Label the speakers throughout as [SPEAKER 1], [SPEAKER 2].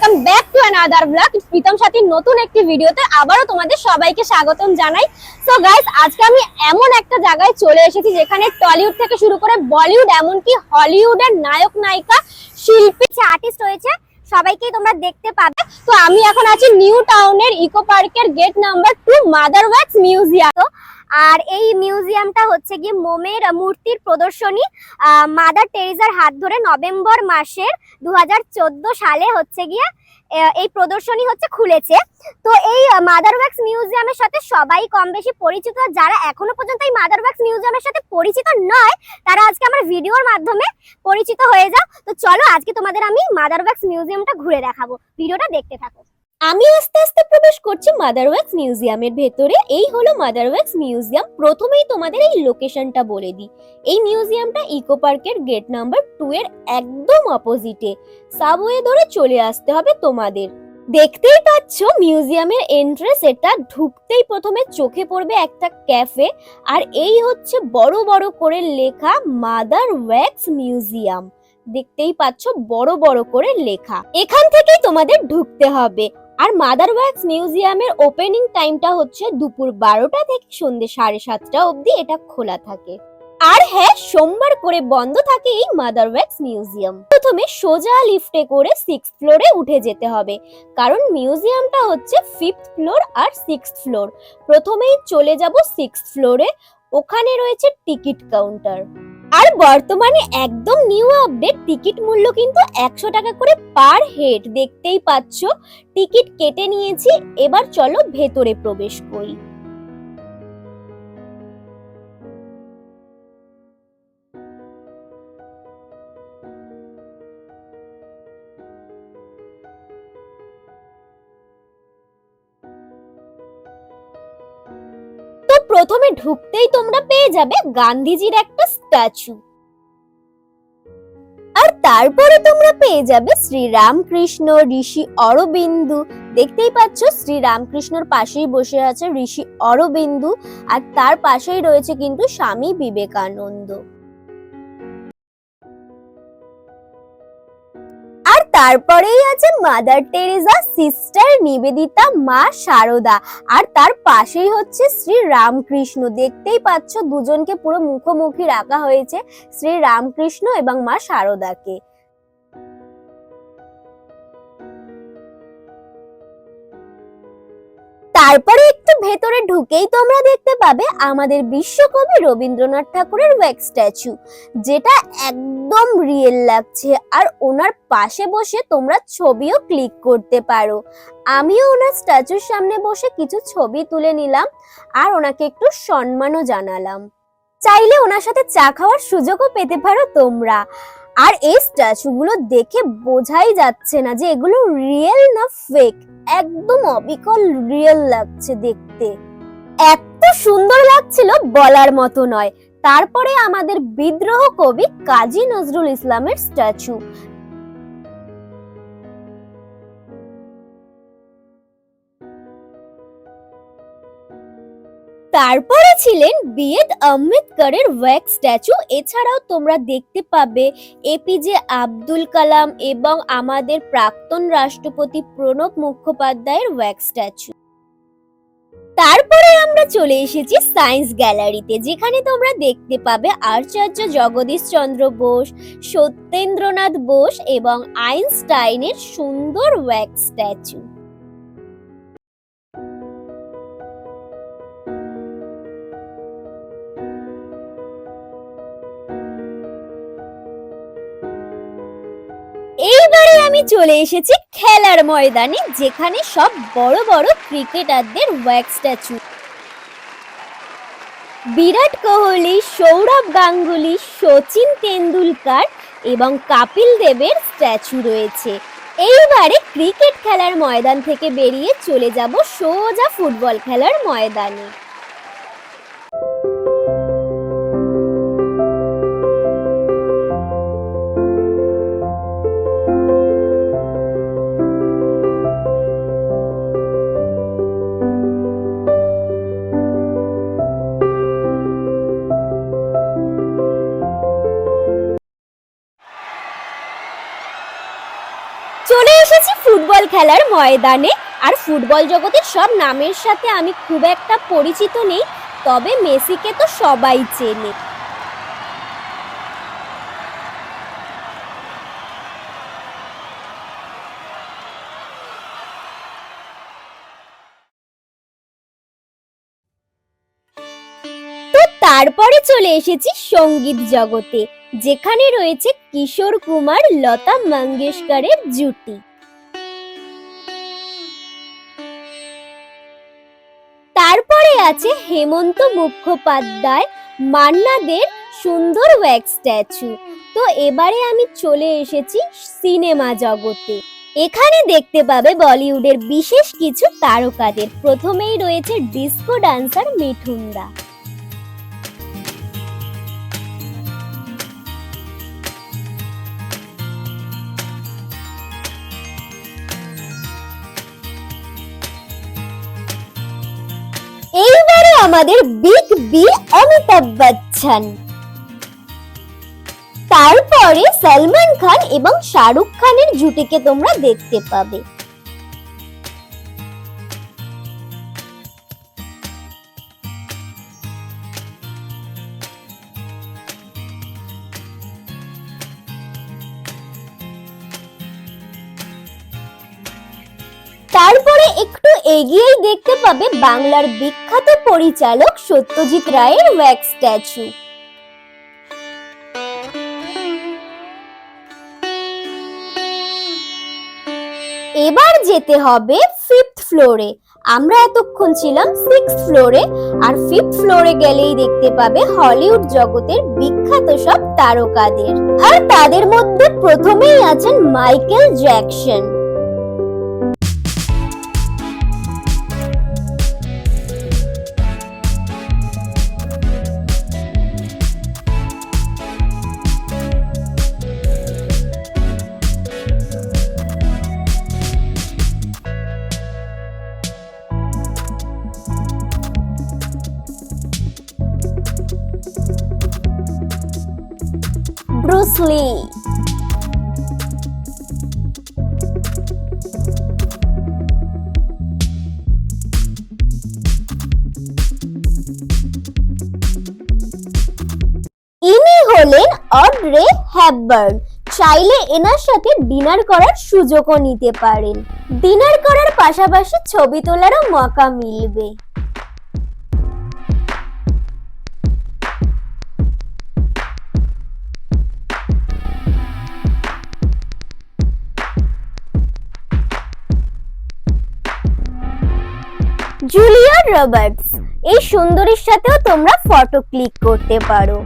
[SPEAKER 1] Welcome back to another blog. Pritam সাথীর নতুন একটি ভিডিওতে আবারও তোমাদের সবাইকে স্বাগতম জানাই। সো গাইস, আজকে আমি এমন একটা জায়গায় চলে এসেছি যেখানে টলিউড থেকে শুরু করে বলিউড এমনকি হলিউডের নায়ক নায়িকা শিল্পী আর্টিস্ট রয়েছে, সবাইকেই তোমরা দেখতে পাবে। তো আমি এখন আছি নিউ টাউনের ইকো পার্কের gate number 2 mother wax museum. আর এই মিউজিয়ামটা হচ্ছে গিয়ে মোমের মূর্তির প্রদর্শনী। মাদার টেরেসার হাত ধরে নভেম্বর মাসের 2014 সালে হচ্ছে গিয়ে এই প্রদর্শনী হচ্ছে খুলেছে। তো এই মাদার ওয়াক্স মিউজিয়ামের সাথে সবাই কম বেশি পরিচিত। যারা এখনো পর্যন্ত এই মাদার ওয়াক্স মিউজিয়ামের সাথে পরিচিত নয়, তারা আজকে আমার ভিডিওর মাধ্যমে পরিচিত হয়ে যাও। তো চলো আজকে তোমাদের আমি মাদার ওয়াক্স মিউজিয়ামটা ঘুরে দেখাবো, ভিডিওটা দেখতে থাকো। আমি আস্তে আস্তে প্রবেশ করছি মাদার ওয়াক্স মিউজিয়ামের ভেতরে। এই হলো মাদার ওয়াক্স মিউজিয়াম। প্রথমেই তোমাদের এই লোকেশনটা বলে দিই। এই মিউজিয়ামটা ইকো পার্কের গেট নাম্বার 2 এর একদম অপোজিটে। সাবওয়ে ধরে চলে আসতে হবে তোমাদের। দেখতেই পাচ্ছ মিউজিয়ামের এন্ট্রেন্স, এটা ঢুকতেই প্রথমে চোখে পড়বে একটা ক্যাফে, আর এই হচ্ছে বড় বড় করে লেখা মাদার ওয়াক্স মিউজিয়াম। দেখতেই পাচ্ছ বড় বড় করে লেখা। এখান থেকেই তোমাদের ঢুকতে হবে। আর মাদার ওয়াক্স মিউজিয়ামের ওপেনিং টাইমটা হচ্ছে দুপুর 12টা থেকে সন্ধ্যে 7:30 অবধি এটা খোলা থাকে। আর হ্যাঁ, সোমবার করে বন্ধ থাকে এই মাদার ওয়াক্স মিউজিয়াম। প্রথমে সোজা লিফটে করে 6th ফ্লোরে উঠে যেতে হবে, কারণ মিউজিয়ামটা হচ্ছে 5th ফ্লোর আর 6th ফ্লোর। প্রথমেই চলে যাব 6th ফ্লোরে, ওখানে রয়েছে টিকিট কাউন্টার। আর বর্তমানে একদম নিউ আপডেট, টিকিট মূল্য কিন্তু 100 টাকা করে পার হেড। দেখতেই পাচ্ছ টিকিট কেটে নিয়েছি। এবার চলো ভেতরে প্রবেশ করি। তো প্রথমে ঢুকতেই তোমরা পেয়ে যাবে গান্ধীজির একটা স্ট্যাচু, আর তারপরে তোমরা পেয়ে যাবে শ্রীরামকৃষ্ণ, ঋষি অরবিন্দু। দেখতেই পাচ্ছ শ্রীরামকৃষ্ণর পাশেই বসে আছে ঋষি অরবিন্দু, আর তার পাশেই রয়েছে কিন্তু স্বামী বিবেকানন্দ। আর তারপরেই আছে মাদার টেরেসা, সিস্টার নিবেদিতা, মা শারদা, আর তার পাশেই হচ্ছে শ্রী রামকৃষ্ণ। দেখতেই পাচ্ছ দুজনকে পুরো মুখোমুখি রাখা হয়েছে, শ্রী রামকৃষ্ণ এবং মা শারদাকে। তারপরে একটু ভেতরে ঢুকেই তোমরা দেখতে পাবে আমাদের বিশ্বকবি রবীন্দ্রনাথ ঠাকুরের ওয়াক্স স্ট্যাচু, যেটা একদম রিয়েল লাগছে। আর ওনার পাশে বসে তোমরা ছবিও ক্লিক করতে পারো। আমিও ওনার স্ট্যাচুর সামনে বসে কিছু ছবি তুলে নিলাম, আর ওনাকে একটু সম্মানও জানালাম। চাইলে ওনার সাথে চা খাওয়ার সুযোগও পেতে পারো তোমরা। আর এই স্ট্যাচুগুলো দেখে বোঝাই যাচ্ছে না যে এগুলো রিয়েল না ফেক, একদম অবিকল রিয়েল লাগছে দেখতে। এত সুন্দর লাগছিল বলার মতো নয়। তারপরে আমাদের বিদ্রোহ কবি কাজী নজরুল ইসলামের স্ট্যাচু। তারপরে ছিলেন বি.এড আম্বেদকরের ওয়াক্স স্ট্যাচু। এছাড়াও তোমরা দেখতে পাবে এপিজে আব্দুল কালাম এবং আমাদের প্রাক্তন রাষ্ট্রপতি প্রণব মুখোপাধ্যায়ের ওয়াক্স স্ট্যাচু। তারপরে আমরা চলে এসেছি সায়েন্স গ্যালারিতে, যেখানে তোমরা দেখতে পাবে আচার্য জগদীশ চন্দ্র বোস, সত্যেন্দ্রনাথ বোস এবং আইনস্টাইনের সুন্দর ওয়াক্স স্ট্যাচু। এইবারে আমি চলে এসেছি খেলার ময়দানে, যেখানে সব বড় বড় ক্রিকেটারদের ওয়াক্স স্ট্যাচু। বিরাট কোহলি, সৌরভ গাঙ্গুলি, সচিন তেন্ডুলকার এবং কপিল দেবের স্ট্যাচু রয়েছে। এইবারে ক্রিকেট খেলার ময়দান থেকে বেরিয়ে চলে যাব সোজা ফুটবল খেলার ময়দানে। চলে এসেছি ফুটবল খেলার ময়দানে। আর ফুটবল জগতের সব নামের সাথে আমি খুব একটা পরিচিত নেই, তবে মেসিকে তো সবাই চেনে। তো তারপরে চলে এসেছি সঙ্গীত জগতে, যেখানে রয়েছে কিশোর কুমার লতা মঙ্গেশকরের জুটি। তারপরে আছে হেমন্ত মুখোপাধ্যায়, মান্না দের সুন্দর ওয়্যাক্স স্ট্যাচু। তো এবারে আমি চলে এসেছি সিনেমা জগতে। এখানে দেখতে পাবে বলিউডের বিশেষ কিছু তারকাদের। প্রথমেই রয়েছে ডিস্কো ডান্সার মিঠুন দা। এইবারে আমাদের বিগ বি অমিতাভ বচ্চন। তারপরে সলমান খান এবং শাহরুখ খানের জুটিকে তোমরা দেখতে পাবে। তারপরে একটু এগিয়েই দেখতে পাবে বাংলার বিখ্যাত পরিচালক সত্যজিৎ রায়ের ওয়্যাক্স স্ট্যাচু। এবার যেতে হবে ফিফথ ফ্লোরে। আমরা এতক্ষণ ছিলাম সিক্সথ ফ্লোরে, আর ফিফথ ফ্লোরে গেলেই দেখতে পাবে হলিউড জগতের বিখ্যাত সব তারকাদের। আর তাদের মধ্যে প্রথমেই আছেন মাইকেল জ্যাকসন। ব্রুস লি। ইনি হলেন অড্রে হ্যাপবার্ন। চাইলে এনার সাথে ডিনার করার সুযোগও নিতে পারেন। ডিনার করার পাশাপাশি ছবি তোলারও মৌকা মিলবে। জুলিয়া রবার্টস, এই সুন্দরীর সাথেও তোমরা ফটো ক্লিক করতে পারো।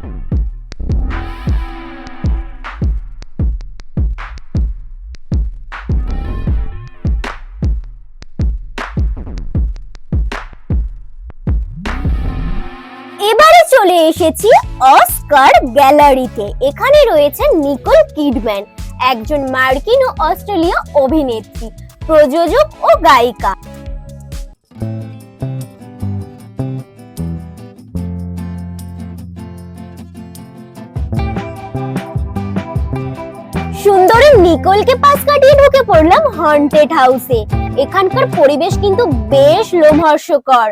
[SPEAKER 1] এবারে চলে এসেছি অস্কার গ্যালারিতে। এখানে রয়েছে নিকোল কিডম্যান, একজন মার্কিন ও অস্ট্রেলীয় অভিনেত্রী, প্রযোজক ও গায়িকা। সুন্দরী নিকোলকে পাশ কাটিয়ে ঢুকে পড়লাম হন্টেড হাউসে। এখানকার পরিবেশ কিন্তু বেশ লোমহর্ষকর।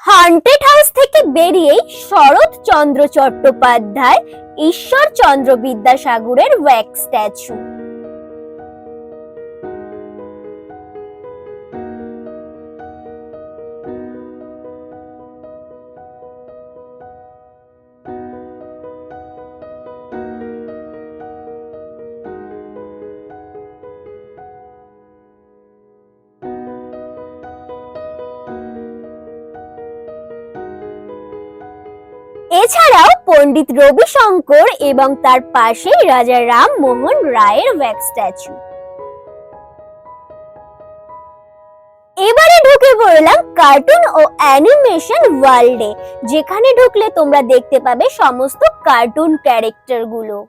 [SPEAKER 1] হন্টেড হাউস থেকে বেরিয়েই শরৎচন্দ্র চট্টোপাধ্যায়, ঈশ্বরচন্দ্র বিদ্যাসাগরের ওয়্যাক্স স্ট্যাচু। এছাড়াও পণ্ডিত রবিশঙ্কর এবং তার পাশেই রাজা রামমোহন রায়ের ওয়্যাক্স স্ট্যাচু। এবারে ঢুকে পড়লাম কার্টুন ও অ্যানিমেশন ওয়ার্ল্ডে, যেখানে ঢুকলে তোমরা দেখতে পাবে সমস্ত কার্টুন ক্যারেক্টার গুলো।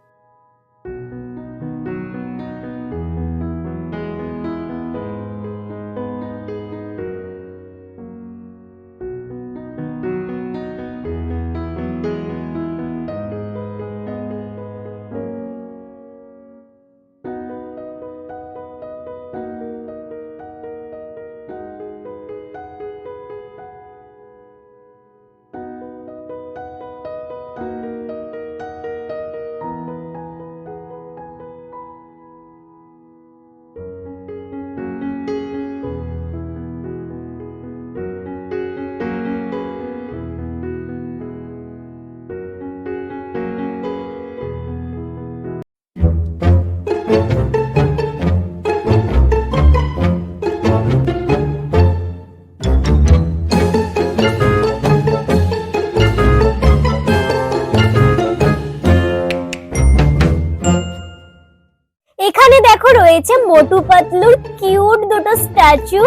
[SPEAKER 1] এখানে দেখো রয়েছে মোটু পাতলুর কিউট দুটো স্ট্যাচু।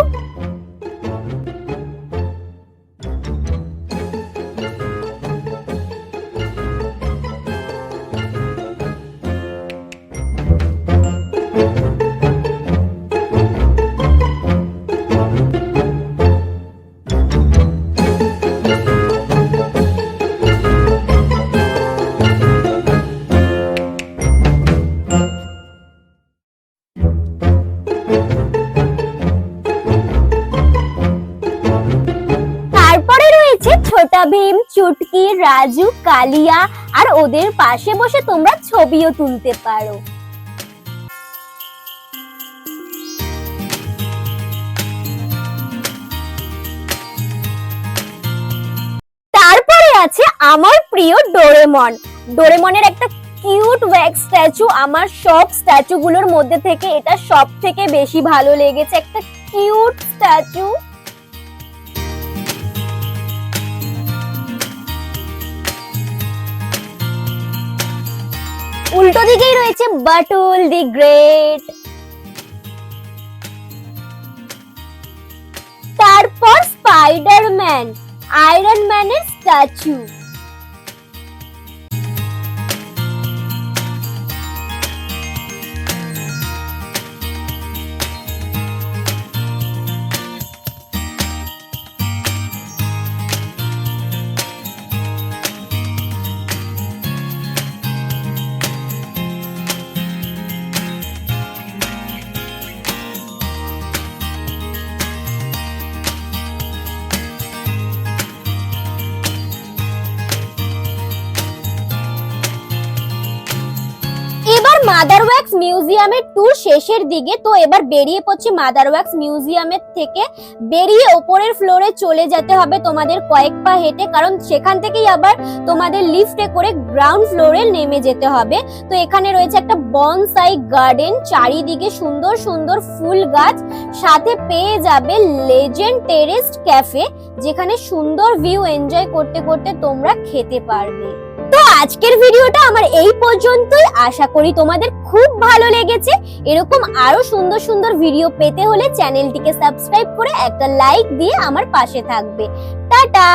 [SPEAKER 1] ছোটা ভীম, চুটকি, রাজু, কালিয়া আর ওদের পাশে বসে তোমরা ছবিও তুলতে পারো। তারপরে আছে আমার প্রিয় ডোরেমন। ডোরেমনের একটা কিউট ওয়্যাক্স স্ট্যাচু। আমার সব স্ট্যাচু গুলোর মধ্যে থেকে এটা সব থেকে বেশি ভালো লেগেছে, একটা কিউট স্ট্যাচু। উল্টো দিকেই রয়েছে বাটুল দি গ্রেট। তারপর স্পাইডারম্যান, আয়রন ম্যানের স্ট্যাচু। মাদার ওয়্যাক্স মিউজিয়ামের ট্যুর শেষের দিকে, তো এবার বেরিয়ে পড়ছি মাদার ওয়্যাক্স মিউজিয়ামের থেকে। বেরিয়ে ওপরের ফ্লোরে চলে যেতে হবে তোমাদের কয়েক পা হেঁটে, কারণ সেখান থেকেই আবার তোমাদের লিফটে করে গ্রাউন্ড ফ্লোরে নেমে যেতে হবে। তো এখানে রয়েছে একটা বনসাই গার্ডেন, চারিদিকে সুন্দর সুন্দর ফুল গাছ, সাথে পেয়ে যাবে লেজেন্ড টেরেস্ট ক্যাফে, যেখানে সুন্দর ভিউ এনজয় করতে করতে তোমরা খেতে পারবে। তো আজকের ভিডিওটা আমার এই পর্যন্তই। আশা করি তোমাদের খুব ভালো লেগেছে। এরকম আরো সুন্দর সুন্দর ভিডিও পেতে হলে চ্যানেলটিকে সাবস্ক্রাইব করে একটা লাইক দিয়ে আমার পাশে থাকবে। টাটা।